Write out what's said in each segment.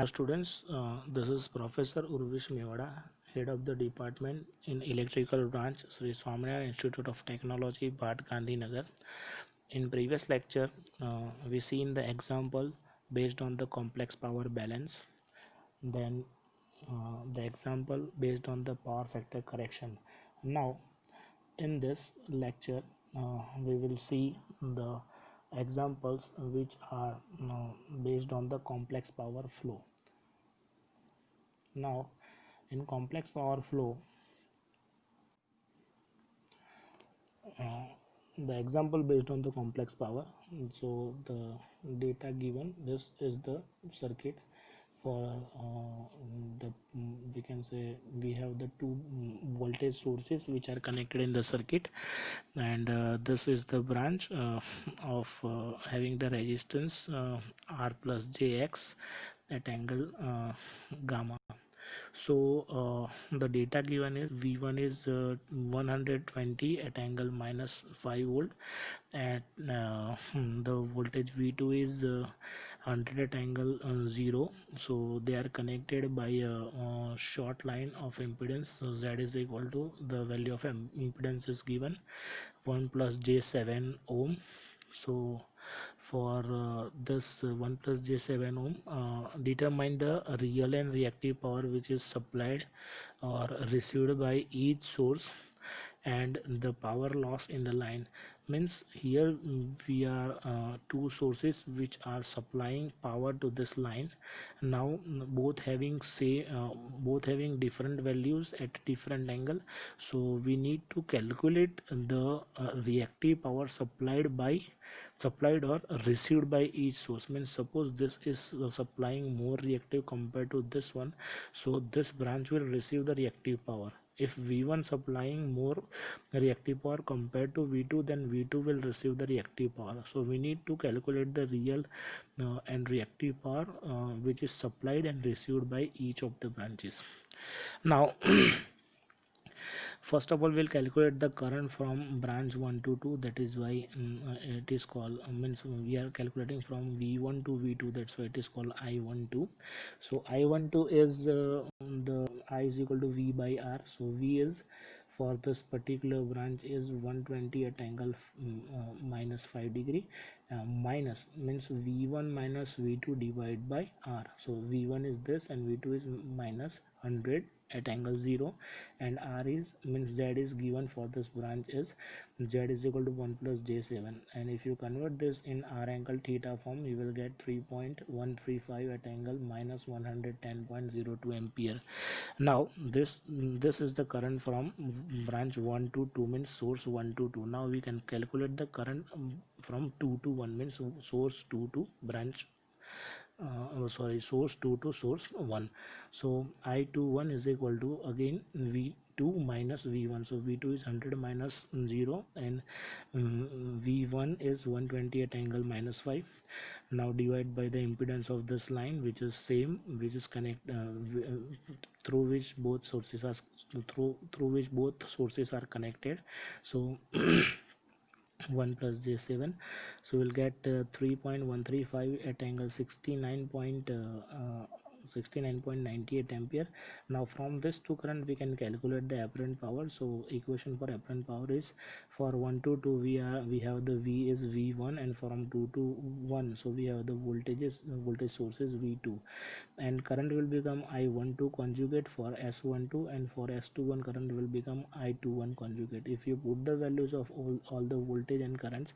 Students, this is Professor Urvish Mewada, Head of the Department in Electrical Branch, Sri Swaminarayan Institute of Technology, Bhat Gandhinagar. In previous lecture, we seen the example based on the complex power balance, then the example based on the power factor correction. Now, in this lecture, we will see the examples which are based on the complex power flow. Now, in complex power flow, uh, the example based on the complex power. So the data given, this is the circuit for the we can say we have the two voltage sources which are connected in the circuit, and this is the branch of having the resistance R plus jx at angle gamma. So the data given is V1 is 120 at angle minus 5 volt, at the voltage V2 is 100 at angle 0. So they are connected by a short line of impedance. So Z is equal to the value of impedance is given 1 plus j7 ohm. So for this 1 plus j7 ohm, determine the real and reactive power which is supplied or received by each source, and the power loss in the line. Means here we are two sources which are supplying power to this line. Now both having say both having different values at different angle, so we need to calculate the reactive power supplied or received by each source. Means suppose this is supplying more reactive compared to this one, so this branch will receive the reactive power. If V1 supplying more reactive power compared to V2, then V2 will receive the reactive power. So we need to calculate the real and reactive power which is supplied and received by each of the branches. Now first of all, we'll calculate the current from branch 1 to 2. That is why it is called means we are calculating from V1 to V2. That's why it is called I12. So I12 is the I is equal to V by R. So V is for this particular branch is 120 at angle minus 5 degree, minus means V1 minus V2 divided by R. So V1 is this and V2 is minus 100 at angle 0, and R is means Z is given for this branch is Z is equal to 1 plus J7, and if you convert this in R angle theta form, you will get 3.135 at angle minus 110.02 ampere. Now this is the current from branch 1 to 2, means source 1 to 2. Now we can calculate the current from 2 to 1, means source 2 to branch source 2 to source 1. So I21 is equal to again V2 minus V1. So V2 is 100 minus 0, and V1 is 120 at angle minus 5. Now divide by the impedance of this line, which is same, which is through which both sources are connected. So 1 plus j7, so we'll get 3.135 at angle 69.98 ampere. Now from this two current we can calculate the apparent power. So equation for apparent power is for 1 to 2 we have the V is V1, and from 2 to 1, so we have the voltage sources V2, and current will become I12 conjugate for S12, and for S21 current will become I21 conjugate. If you put the values of all the voltage and currents,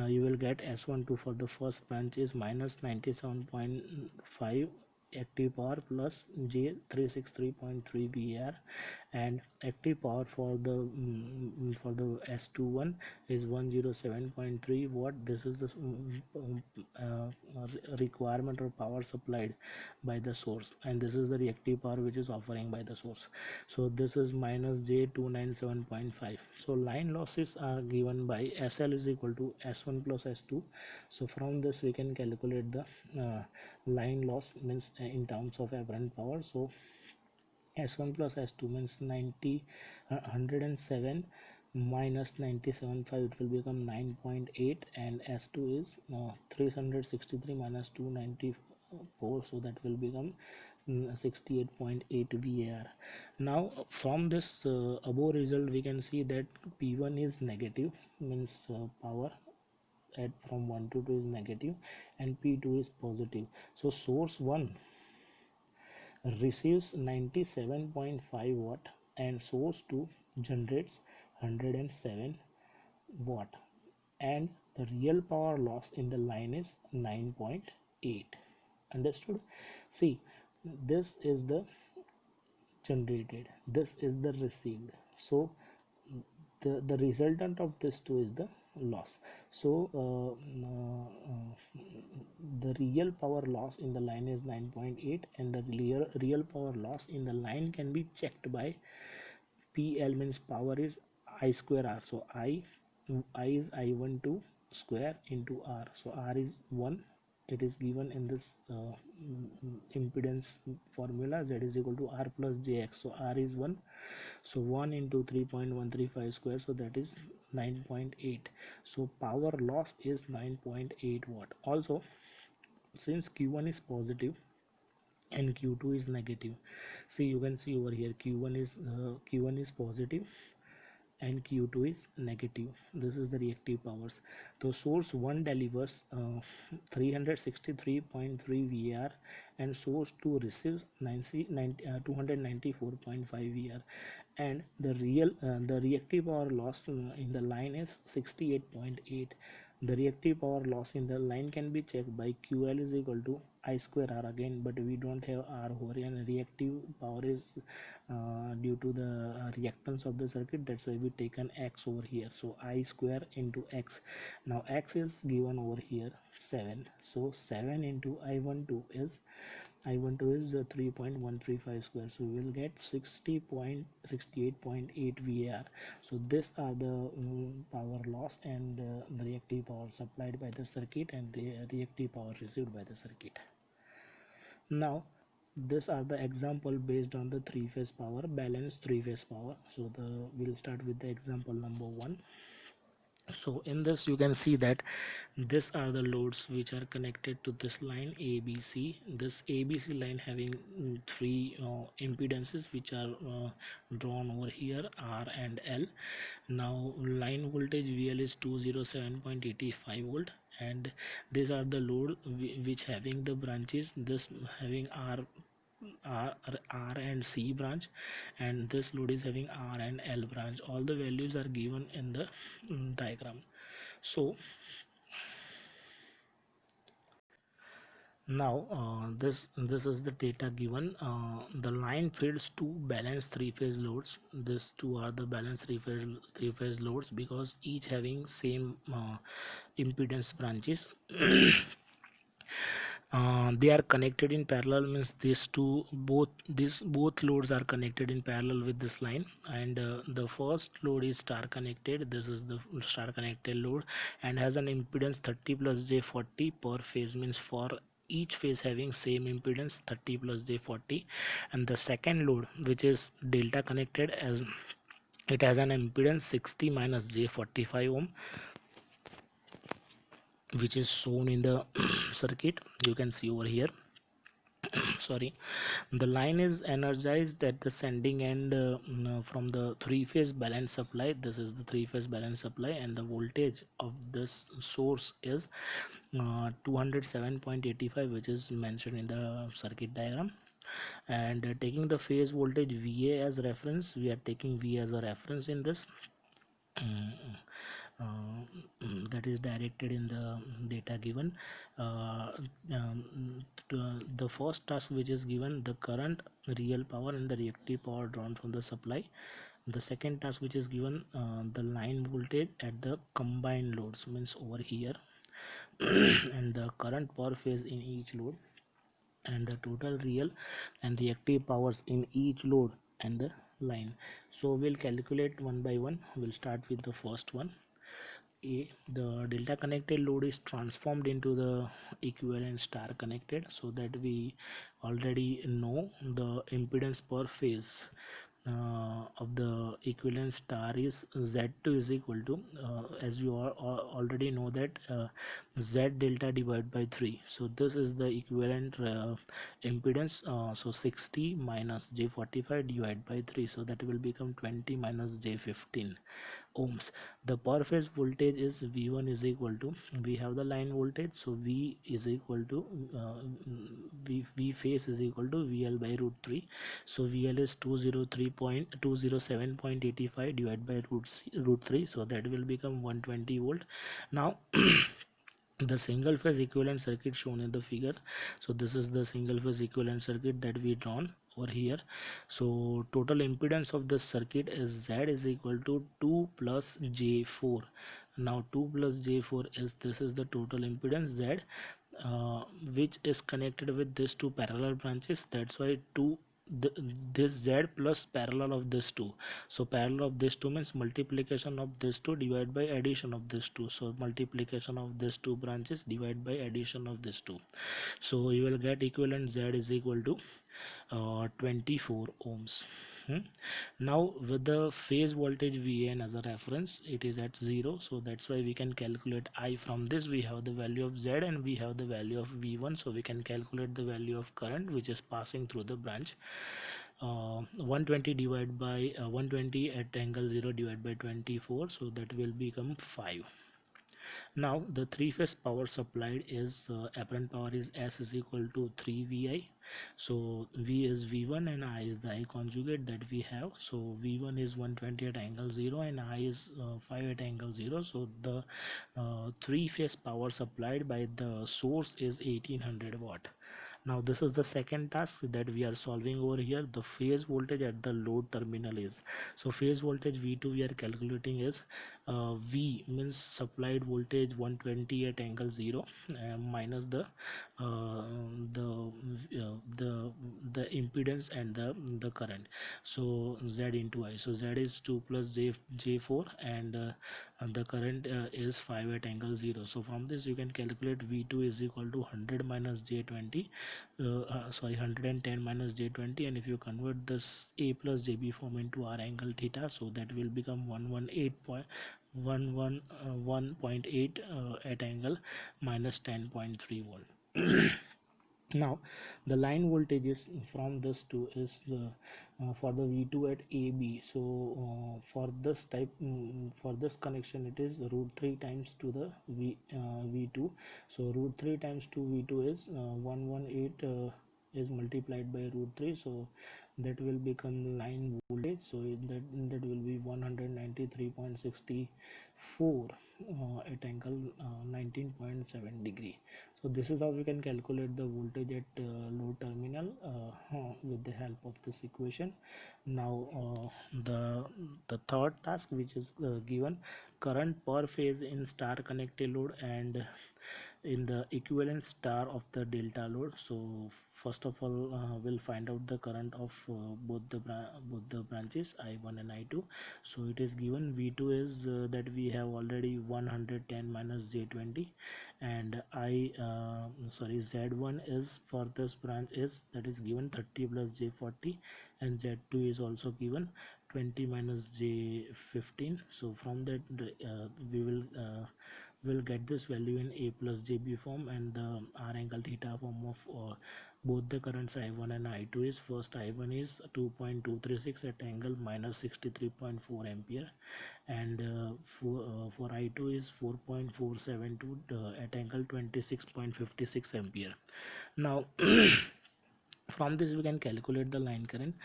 you will get S12 for the first branch is minus 97.5 active power plus J 363.3 VAR, and active power for the S21 is 107.3 watt. This is the requirement or power supplied by the source, and this is the reactive power which is offering by the source. So this is minus J297.5. So line losses are given by SL is equal to S1 plus S2. So from this we can calculate the line loss, means in terms of apparent power. So S1 plus S2 means 107 minus 97.5, it will become 9.8, and S2 is 363 minus 290 4, so that will become 68.8 VAR. Now from this above result we can see that P1 is negative, means power at from 1 to 2 is negative, and P2 is positive. So source 1 receives 97.5 watt and source 2 generates 107 watt, and the real power loss in the line is 9.8. Understood? See, this is the generated, this is the received, so the resultant of this two is the loss. So the real power loss in the line is 9.8, and the real power loss in the line can be checked by PL, means power is I square R. So I is I12 square into R. So R is 1. It is given in this impedance formula. Z is equal to R plus JX. So R is 1. So 1 into 3.135 square. So that is 9.8. So power loss is 9.8 watt. Also, since Q1 is positive and Q2 is negative, see, you can see over here Q1 is positive and Q2 is negative. This is the reactive powers. So source 1 delivers 363.3 VAR, and source 2 receives 294.5 VAR, and the reactive power loss in the line is 68.8. The reactive power loss in the line can be checked by QL is equal to I square R again, but we don't have R over here, and reactive power is due to the reactance of the circuit, that's why we taken X over here. So I square into X. Now X is given over here 7. So 7 into I12 is 3.135 square, so we will get 68.8 VAR. So these are the power loss and the reactive power supplied by the circuit and the reactive power received by the circuit. Now these are the example based on the three-phase power, balanced three-phase power. So we'll start with the example number 1. So in this you can see that these are the loads which are connected to this line ABC. This ABC line having three impedances which are drawn over here, R and L. Now line voltage VL is 207.85 volt, and these are the load which having the branches, this having R and C branch, and this load is having R and L branch. All the values are given in the diagram. So now this is the data given. The line feeds two balanced three-phase loads. These two are the balanced three-phase loads because each having same impedance branches. They are connected in parallel, means both loads are connected in parallel with this line, and the first load is star connected. This is the star connected load and has an impedance 30 plus j40 per phase, means for each phase having same impedance 30 plus j40. And the second load, which is delta connected, as it has an impedance 60 minus j45 ohm, which is shown in the circuit. You can see over here. Sorry, the line is energized at the sending end from the three-phase balance supply. This is the three-phase balance supply, and the voltage of this source is 207.85, which is mentioned in the circuit diagram. And taking the phase voltage VA as reference, we are taking V as a reference in this. That is directed in the data given. uh, the first task which is given, the current, real power and the reactive power drawn from the supply. The second task which is given, the line voltage at the combined loads, means over here and the current per phase in each load, and the total real and reactive powers in each load and the line. So we'll calculate one by one. We'll start with the first one. The delta connected load is transformed into the equivalent star connected, so that we already know the impedance per phase. of the equivalent star is Z2 is equal to, as you already know that, Z delta divided by 3. So this is the equivalent impedance. So 60 minus J45 divided by 3, so that will become 20 minus J15 ohms. The per phase voltage is V1 is equal to, we have the line voltage, so V is equal to V phase is equal to VL by root 3. So VL is 207.85 divided by root 3, so that will become 120 volt. Now the single phase equivalent circuit shown in the figure. So this is the single phase equivalent circuit that we drawn over here. So total impedance of this circuit is Z is equal to 2 plus J4. Now 2 plus J4 is, this is the total impedance Z, which is connected with these two parallel branches. That's why this Z plus parallel of this two. So parallel of this two means multiplication of this two divided by addition of this two. So multiplication of these two branches divided by addition of this two. So you will get equivalent Z is equal to 24 ohms. Now with the phase voltage VN as a reference, it is at 0, so that's why we can calculate I. From this we have the value of Z and we have the value of V1, so we can calculate the value of current which is passing through the branch. 120 divided by 120 at angle 0 divided by 24, so that will become 5. Now the three phase power supplied is, apparent power is S is equal to 3 VI. So V is V1 and I is the I conjugate that we have. So V1 is 120 at angle 0 and I is 5 at angle 0. So the three phase power supplied by the source is 1800 watt. Now this is the second task that we are solving over here. The phase voltage at the load terminal is, so phase voltage V2 we are calculating is, V means supplied voltage 120 at angle 0, minus uh, the the impedance and the current. So Z into I. So Z is 2 plus J4 and the current is 5 at angle 0. So from this you can calculate V2 is equal to 100 minus J20, 110 minus J20, and if you convert this A plus JB form into R angle theta, so that will become 118 at angle minus 10.3 volt. Now the line voltage is from this to is for the V2 at AB. So for this type, for this connection it is root 3 times to the V2. So root 3 times 2 V2 is 118 is multiplied by root 3, so that will become line voltage. So that will be 193.64 at angle 19.7 degree. So this is how we can calculate the voltage at load terminal with the help of this equation. Now the third task which is given, current per phase in star connected load and in the equivalent star of the delta load. So first of all we'll find out the current of both the branches I1 and I2. So it is given V2 is that we have already 110 minus J20, and Z1 is for this branch is, that is given 30 plus J40, and Z2 is also given 20 minus J15. So from that we will get this value in A plus JB form and the R angle theta form of both the currents I1 and I2 is, first I1 is 2.236 at angle minus 63.4 ampere, and for I2 is 4.472 at angle 26.56 ampere. Now from this we can calculate the line current.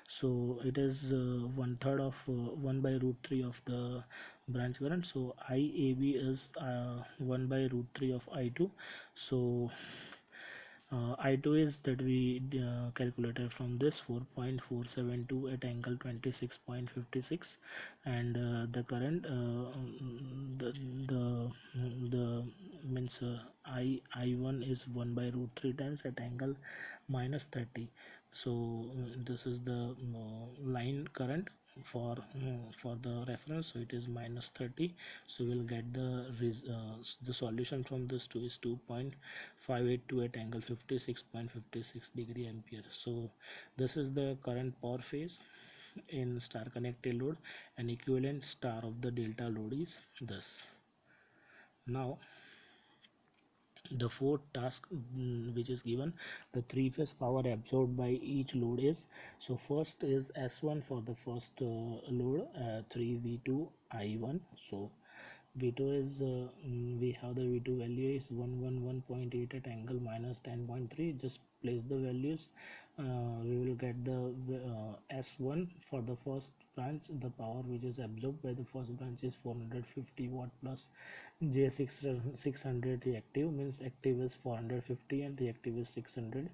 So it is one third of 1 by root 3 of the branch current. So IAB is 1 by root 3 of I2. So I2 is that we calculated from this 4.472 at angle 26.56, and the current the means I1 is 1 by root 3 times at angle minus 30. So this is the line current for the reference, so it is minus 30. So we'll get the solution from this 2 is 2.582 at angle 56.56 degree ampere. So this is the current per phase. in star connected load, and equivalent star of the delta load is this. Now the fourth task which is given, the three phase power absorbed by each load is, so first is S1 for the first load, 3V2 I1. So V2 is we have the V2 value is 111.8 at angle minus 10.3. Just place the values. We will get the S1 for the first branch. The power which is absorbed by the first branch is 450 watt plus J600 reactive, means active is 450 and reactive is 600.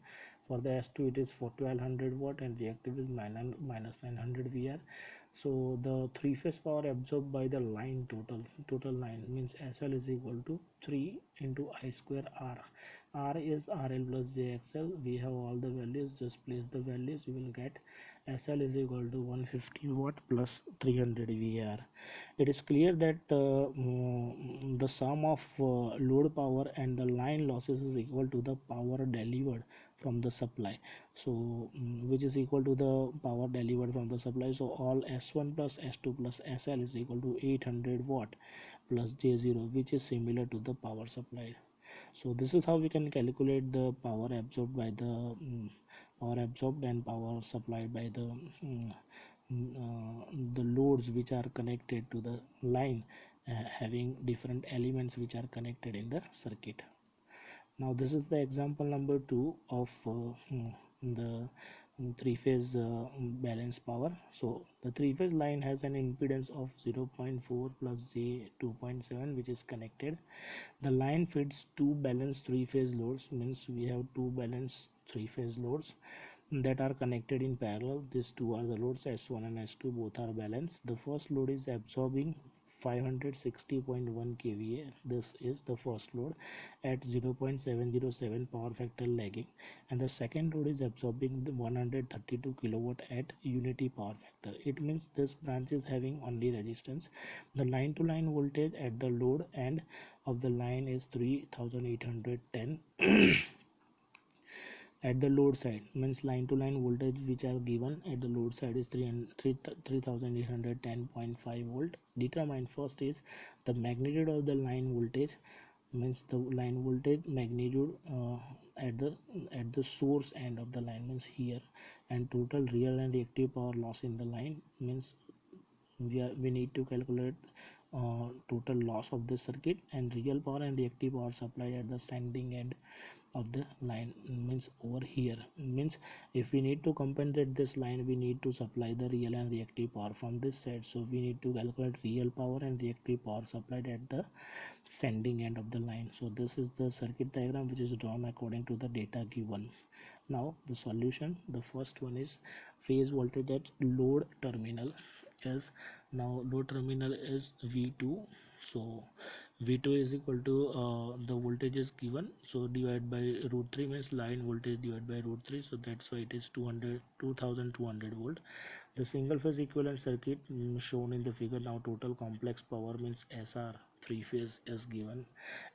For the S2 it is for 1200 watt and reactive is minus 900 VR. So the three phase power absorbed by the line, total line means SL is equal to 3 into I square R. R is RL plus JXL. We have all the values, just place the values. You will get SL is equal to 150 watt plus 300 VAR. It is clear that the sum of load power and the line losses is equal to the power delivered from the supply. So which is equal to the power delivered from the supply. So all S1 plus S2 plus SL is equal to 800 watt plus J0, which is similar to the power supplied. So this is how we can calculate the power absorbed by the power absorbed and power supplied by the loads which are connected to the line, having different elements which are connected in the circuit. Now this is the example number 2 of the three phase balance power. So the three phase line has an impedance of 0.4 plus j 2.7 which is connected. The line feeds two balanced three phase loads, means we have two balanced three phase loads that are connected in parallel. These two are the loads S1 and S2, both are balanced. The first load is absorbing 560.1 kVA. This is the first load at 0.707 power factor lagging, and the second load is absorbing the 132 kilowatt at unity power factor. It means this branch is having only resistance. The line to line voltage at the load end of the line is 3810 at the load side, means line to line voltage which are given at the load side is 3810.5 volt. Determine first is the magnitude of the line voltage, means the line voltage magnitude at the source end of the line, means here, and total real and reactive power loss in the line, means we need to calculate total loss of the circuit, and real power and reactive power supply at the sending end of the line, means over here. Means if we need to compensate this line, we need to supply the real and reactive power from this side. So we need to calculate real power and reactive power supplied at the sending end of the line. So this is the circuit diagram which is drawn according to the data given. Now the solution, the first one is phase voltage at load terminal is, now load terminal is V2. So V2 is equal to the voltage is given, so divide by root 3, means line voltage divided by root 3, so that's why it is 2200 volt. The single phase equivalent circuit shown in the figure. Now total complex power means SR three phase is given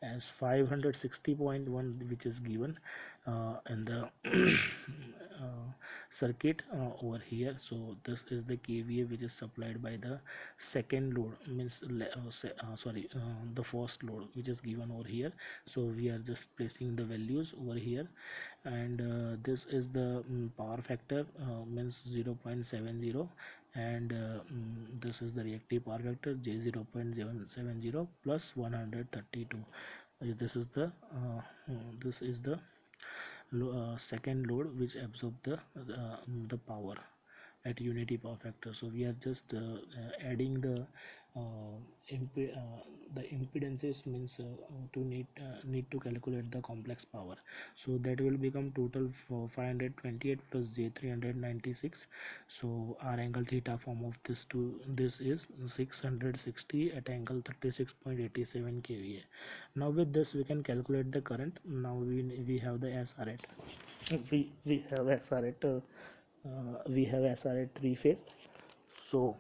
as 560.1, which is given in the circuit over here. So this is the kVA which is supplied by the second load, means the first load which is given over here. So we are just placing the values over here, and this is the power factor, means 0.70, and this is the reactive power factor J 0.770 plus 132. This is the second load which absorb the power at unity power factor. So we are just adding the impedances, means to need to calculate the complex power. So that will become total for 528 plus j 396. So r angle theta form of this is 660 at angle 36.87 kVA. Now with this we can calculate the current. Now we have the SR at we have SR at three phase. So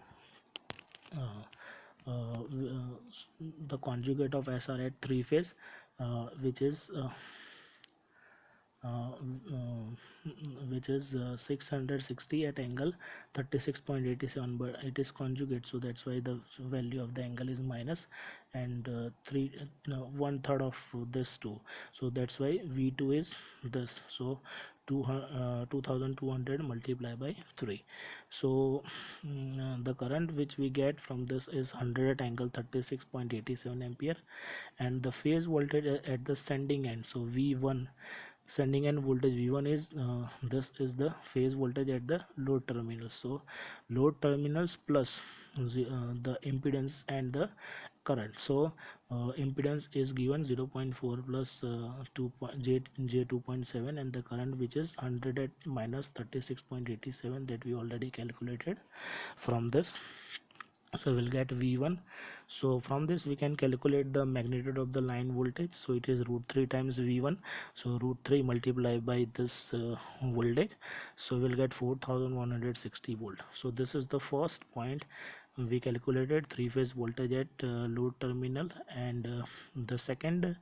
the conjugate of SR at three phase, which is uh, which is 660 at angle 36.87, but it is conjugate, so that's why the value of the angle is minus, and three no, one third of this 2, so that's why V2 is this. So 2200 multiplied by 3. So the current which we get from this is 100 at angle 36.87 ampere, and the phase voltage at the sending end, so V1, sending end voltage V1 is this is the phase voltage at the load terminals. So load terminals plus the impedance and the current. So impedance is given 0.4 plus 2 j 2.7, and the current which is 100 at minus 36.87 that we already calculated from this. So we'll get V1. So from this we can calculate the magnitude of the line voltage, so it is root 3 times V1, so root 3 multiplied by this voltage, so we'll get 4160 volt. So this is the first point. We calculated three phase voltage at load terminal, and the second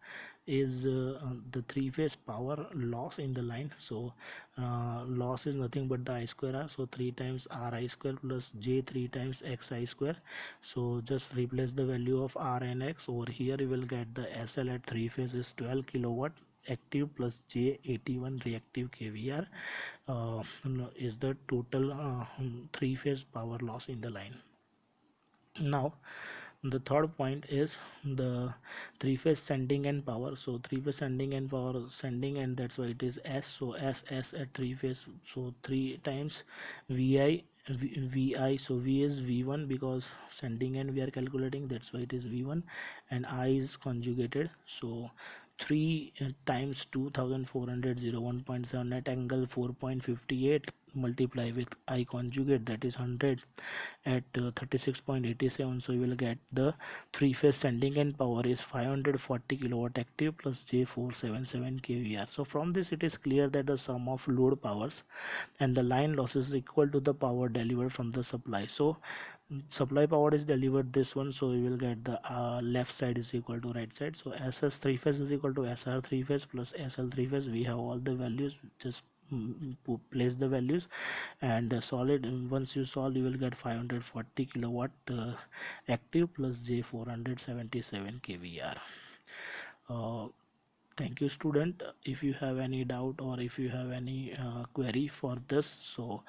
is the three phase power loss in the line. So loss is nothing but the I square R, so 3 times Ri square plus j 3 times xi square. So just replace the value of R and X over here. You will get the SL at three phase is 12 kilowatt active plus j 81 reactive kVR is the total three phase power loss in the line. Now the third point is the three phase sending end power. So three phase sending end power, sending end, that's why it is S. So S at three phase, so 3 times VI, so V is V1 because sending end we are calculating, that's why it is V1, and I is conjugated, so 3 times 2400 1.7 at angle 4.58 multiply with I conjugate, that is 100 at 36.87. So you will get the three phase sending end power is 540 kilowatt active plus J477 kVR. So from this it is clear that the sum of load powers and the line losses is equal to the power delivered from the supply. So supply power is delivered this one, so we will get the left side is equal to right side. So SS three phase is equal to SR three phase plus SL three phase. We have all the values, just place the values and solid. Once you solve, you will get 540 kilowatt active plus J 477 kVR. uh, Thank you, student. If you have any doubt or if you have any query for this, so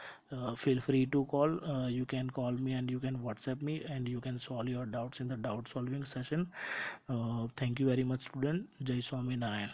feel free to call. You can call me and you can WhatsApp me and you can solve your doubts in the doubt solving session. Thank you very much, student. Jai Swami Narayan.